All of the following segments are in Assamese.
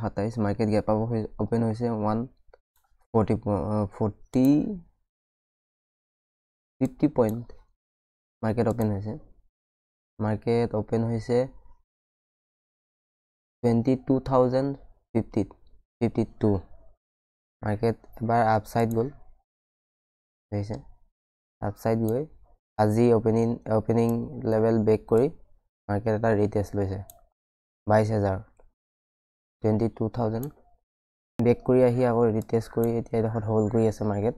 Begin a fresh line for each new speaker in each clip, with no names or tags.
27 মাৰ্কেট গেপ আপ ওপেন হৈছে 50 পইণ্ট মাৰ্কেট ওপেন হৈছে 22,052 মাৰ্কেট এবাৰ আপসাইড গ'ল দেখিছে আপসাইড গৈ আজি ওপেনিং লেভেল ব্ৰেক কৰি মাৰ্কেট এটা ৰিটেষ্ট লৈছে 22,000 22,000 ব্ৰেক কৰি আহি আকৌ ৰিটেষ্ট কৰি এতিয়া এডোখৰত হোল্ড কৰি আছে মাৰ্কেট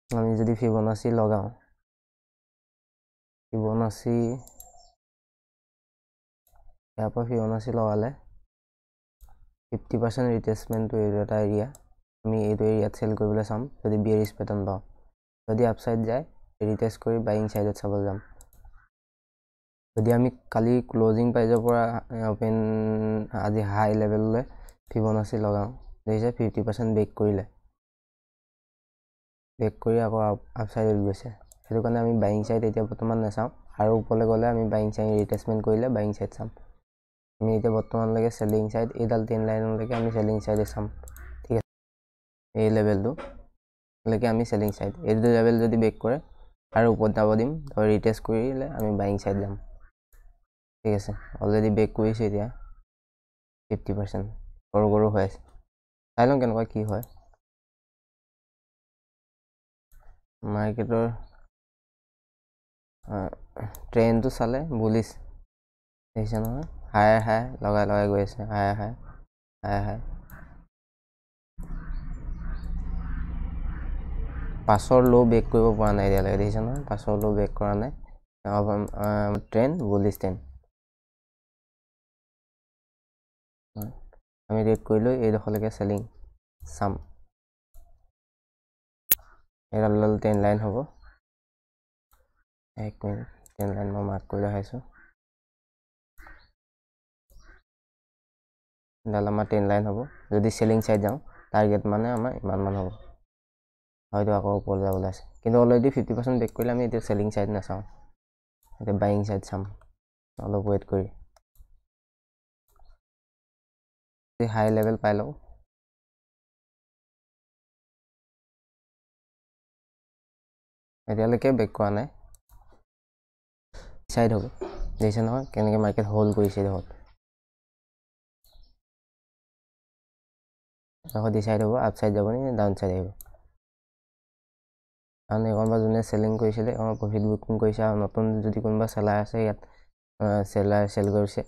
আমি যদি ফিবোনাচি লগাওঁ ফিবোনাচি ইয়াৰ পৰা ফিবোনাচি লগালে 50% ৰিটেষ্টমেণ্টটো এইটো এটা এৰিয়া আমি এইটো এৰিয়াত চেল কৰিবলৈ চাম যদি বিয়াৰিছ পেটাৰ্ণ পাওঁ যদি আপসাইড যায় ৰিটেষ্ট কৰি বাইং সাইডত চাবলৈ যাম যদি আমি কালি ক্লোজিং প্ৰাইজৰ পৰা ওপেন আজি হাই লেভেললৈ ফিবোনাচি লগাওঁ দেখিছে 50% ব্ৰেক কৰিলে ব্ৰেক কৰি আকৌ আপসাইডত গৈছে সেইটো কাৰণে আমি বাইং সাইড এতিয়া বৰ্তমান নাচাওঁ আৰু ওপৰলৈ গ'লে আমি বাইং সাইড ৰিটেষ্টমেণ্ট কৰিলে বাইং সাইড চাম আমি এতিয়া বৰ্তমানলৈকে চেলিং সাইড এইডাল 10 লাইনলৈকে আমি চেলিং সাইডে চাম ঠিক আছে এই লেভেলটোলৈকে আমি চেলিং সাইড এইটো লেভেল যদি ব্ৰেক কৰে আৰু ওপৰত যাব দিম তো ৰিটেষ্ট কৰিলে আমি বাইং সাইড যাম ঠিক আছে অলৰেডি ব্ৰেক কৰিছে এতিয়া 50% গৰু হৈ আছে চাই লওঁ কেনেকুৱা কি হয় মাৰ্কেটৰ ট্ৰেণ্ডটো চালে বুলিছ দেখিছে নহয় হাই লগাই গৈ আছে হাই পাছৰ লো ব্ৰেক কৰিব পৰা নাই এতিয়ালৈকে দেখিছে নহয় পাছৰ লো ব্ৰেক কৰা নাই ট্ৰেণ্ড বুলিছ ট্ৰেণ্ড আমি ৰেড কৰিলোঁ এইডোখৰলৈকে চেলিং চাম এডাল 10 লাইন হ'ব 1 মিনিট 10 লাইন মই মাৰ্ক কৰি দেখাইছোঁ এডাল আমাৰ 10 লাইন হ'ব যদি চেলিং সাইড যাওঁ টাৰ্গেট মানে আমাৰ ইমান হ'ব হয়তো আকৌ ওপৰলৈ যাবলৈ আছে কিন্তু অলৰেডি 50% ব্ৰেক কৰিলে আমি এতিয়া চেলিং সাইড নাচাওঁ এতিয়া বাইং সাইড চাম অলপ ৱেইট কৰি হাই লেভেল পাই লওঁ এতিয়ালৈকে ব্ৰেক কৰা নাই সাইড হ'ব দেখিছে নহয় কেনেকৈ মাৰ্কেট হোল্ড কৰিছে দেখোন আকৌ ডিচাইড হ'ব আপসাইড যাব নি ডাউন সাইড আহিব কাৰণ এইকণবা যোনে চেলিং কৰিছিলে প্ৰফিট বুকিং কৰিছে আৰু নতুন যদি কোনোবা চেলাৰ আছে ইয়াত চেল কৰিছে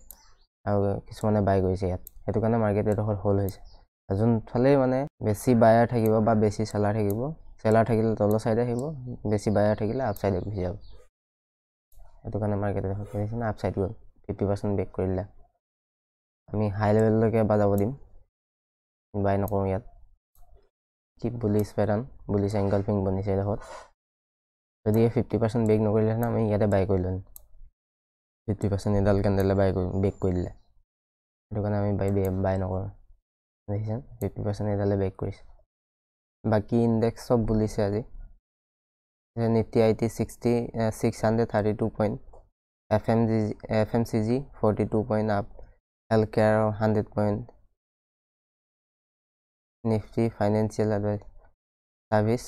আৰু কিছুমানে বাই কৰিছে ইয়াত সেইটো কাৰণে মাৰ্কেট এডোখৰ হোল্ড হৈছে যোনফালে মানে বেছি বায়াৰ থাকিব বা বেছি চেলাৰ থাকিলে তলৰ চাইডে আহিব বেছি বায়াৰ থাকিলে আপসাইডে গুচি যাব সেইটো কাৰণে মাৰ্কেট এডোখৰ কৰিছে না আপসাইড গ'ল 50% ব্ৰেক কৰিলে আমি হাই লেভেললৈকে এবাৰ যাব দিম বাই নকৰোঁ ইয়াত কি বুলিছ পেটাৰ্ণ বুলিছ এংগলফিং বনিছে এডোখৰত যদি 50% ব্ৰেক নকৰিলেহেঁতেন আমি ইয়াতে বাই কৰিলোঁ 50% এডাল কেণ্ডেলে ব্ৰেক কৰি দিলে সেইটো কাৰণে আমি বাই নকৰোঁ দেখিছেন 50% এডালে ব্ৰেক কৰিছে বাকী ইণ্ডেক্স চব বুলিছে আজি Nifty IT 632 point FMCG 42 point up health care 100 point Nifty financial service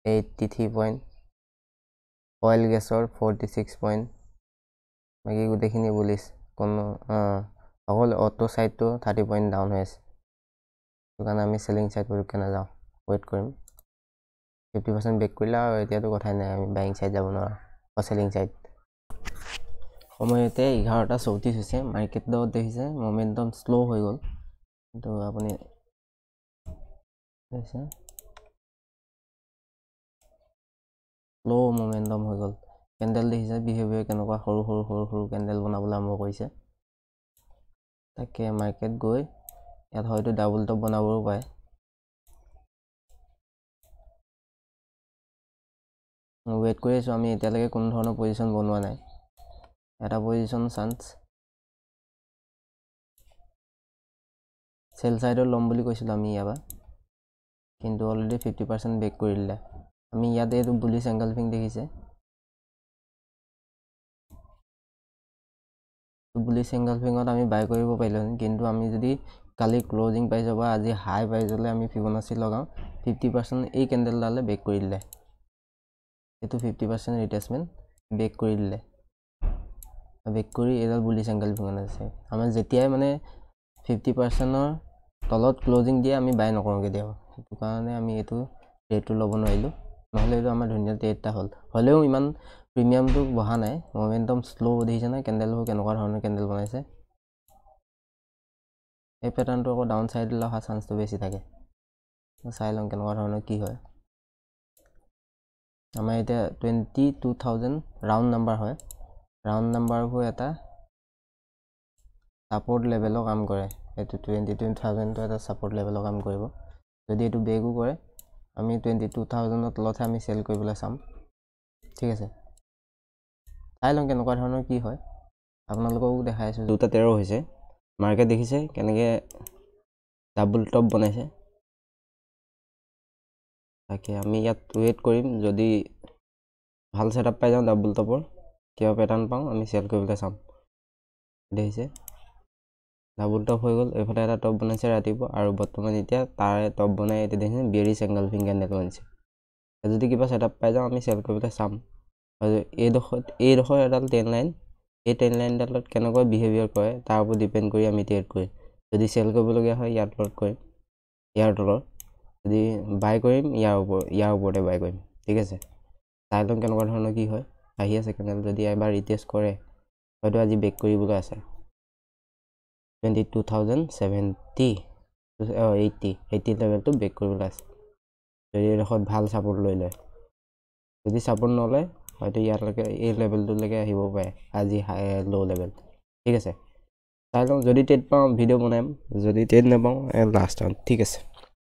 83 point oil গেছৰ 46 পইণ্ট বাকী গোটেইখিনি বুলিছ কোনো অকল অটো ছাইডটো 30 পইণ্ট ডাউন হৈ আছে সেইটো কাৰণে আমি চেলিং ছাইড পটককৈ নাযাওঁ ৱেইট কৰিম 50% ব্ৰেক কৰিলে আৰু এতিয়াতো কথাই নাই আমি বাইং ছাইড যাব নোৱাৰোঁ চেলিং ছাইড সময়তে 11:34 হৈছে মাৰ্কেটত দেখিছে মমেণ্টাম শ্ল' হৈ গ'ল কিন্তু আপুনি শ্ল' মমেণ্টাম হৈ গ'ল কেণ্ডেল দেখিছে বিহেভিয়াৰ কেনেকুৱা সৰু কেণ্ডেল বনাবলৈ আৰম্ভ কৰিছে তাকে মাৰ্কেট গৈ ইয়াত হয়তো ডাবল টপ বনাবও পাৰে ৱেইট কৰি আছোঁ আমি এতিয়ালৈকে কোনো ধৰণৰ পজিশ্যন বনোৱা নাই এটা পজিশ্যন চান্স চেল ছাইডত ল'ম বুলি কৈছিলোঁ আমি ইয়াৰ পৰা কিন্তু অলৰেডি 50% ব্ৰেক কৰি দিলে আমি ইয়াতে এইটো বুলিছ এংগলফিং দেখিছে বুলিছ এংগলফিঙত আমি বাই কৰিব পাৰিলোহেঁতেন কিন্তু আমি যদি কালি ক্লোজিং প্ৰাইচৰ পৰা আজি হাই প্ৰাইচলৈ আমি ফিবনাচি লগাওঁ 50% এই কেণ্ডেলডালে ব্ৰেক কৰি দিলে এইটো 50% ৰিটেচমেণ্ট ব্ৰেক কৰি দিলে ব্ৰেক কৰি এডাল বুলিছ এংগেলফিং আছে আমাৰ যেতিয়াই মানে 50%ৰ তলত ক্লোজিং দিয়ে আমি বাই নকৰোঁ কেতিয়াবা সেইটো কাৰণে আমি এইটো ট্ৰেডটো ল'ব নোৱাৰিলোঁ নহ'লে এইটো আমাৰ ধুনীয়া ট্ৰেড এটা হ'ল হ'লেও ইমান প্ৰিমিয়ামটো বহা নাই মোমেন্টাম স্লো দেখিছে না কেণ্ডেলবোৰ কেনেকুৱা ধৰণৰ কেণ্ডেল বনাইছে এই প্যাটাৰ্ণটো আকৌ ডাউন সাইডলৈ অহা চান্সটো বেছি থাকে চাই লওঁ কেনেকুৱা ধৰণৰ কি হয় আমাৰ এতিয়া 22,000 ৰাউণ্ড নাম্বাৰ হয় ৰাউণ্ড নাম্বাৰবোৰ এটা সাপোৰ্ট লেভেলৰ কাম কৰে এইটো 22,000 টো এটা সাপোৰ্ট লেভেলৰ কাম কৰিব যদি এইটো ব্ৰেকো কৰে আমি 22,000 ৰ তলতহে আমি সেল কৰিবলৈ চাম ঠিক আছে চাই লওঁ কেনেকুৱা ধৰণৰ কি হয় আপোনালোককো দেখাই আছোঁ 2:13 হৈছে মাৰ্কেট দেখিছে কেনেকৈ ডাবল টপ বনাইছে তাকে আমি ইয়াত ৱেট কৰিম যদি ভাল সেটআপ পাই যাওঁ ডাবল টপৰ কিবা প্যাটাৰ্ণ পাওঁ আমি সেল কৰিবলৈ চাম দেখিছে ডাবল টপ হৈ গ'ল এফালে এটা টপ বনাইছে ৰাতিপুৱা আৰু বৰ্তমান এতিয়া তাৰে টপ বনাই এতিয়া দেখিছে বেৰিছ এংগেলফিং কেণ্ডেল বনাইছে যদি কিবা সেটআপ পাই যাওঁ আমি সেল কৰিবলৈ চাম আৰু এইডোখৰ এডাল টেন লাইন এই টেন লাইনডালত কেনেকৈ বিহেভিয়াৰ কৰে তাৰ ওপৰত ডিপেণ্ড কৰি আমি ট্ৰেড কৰিম যদি সেল কৰিবলগীয়া হয় ইয়াৰ তলত কৰিম ইয়াৰ তলত যদি বাই কৰিম ইয়াৰ ওপৰতে বাই কৰিম ঠিক আছে চাই লওঁ কেনেকুৱা ধৰণৰ কি হয় আহি আছে কেণ্ডেল যদি এবাৰ ৰিটেষ্ট কৰে হয়তো আজি ব্ৰেক কৰিবলৈ আছে 22,070 80 লেভেলটো ব্ৰেক কৰিবলৈ আছে যদি এডোখৰত ভাল ছাপোৰ্ট লৈ লয় যদি ছাপোৰ্ট নলয় হয়তো ইয়ালৈকে এই লেভেলটোলৈকে আহিব পাৰে আজি হাই ল' লেভেল ঠিক আছে চাই লওঁ যদি ট্ৰেড পাওঁ ভিডিঅ' বনাম যদি ট্ৰেড নাপাওঁ লাষ্ট ঠিক আছে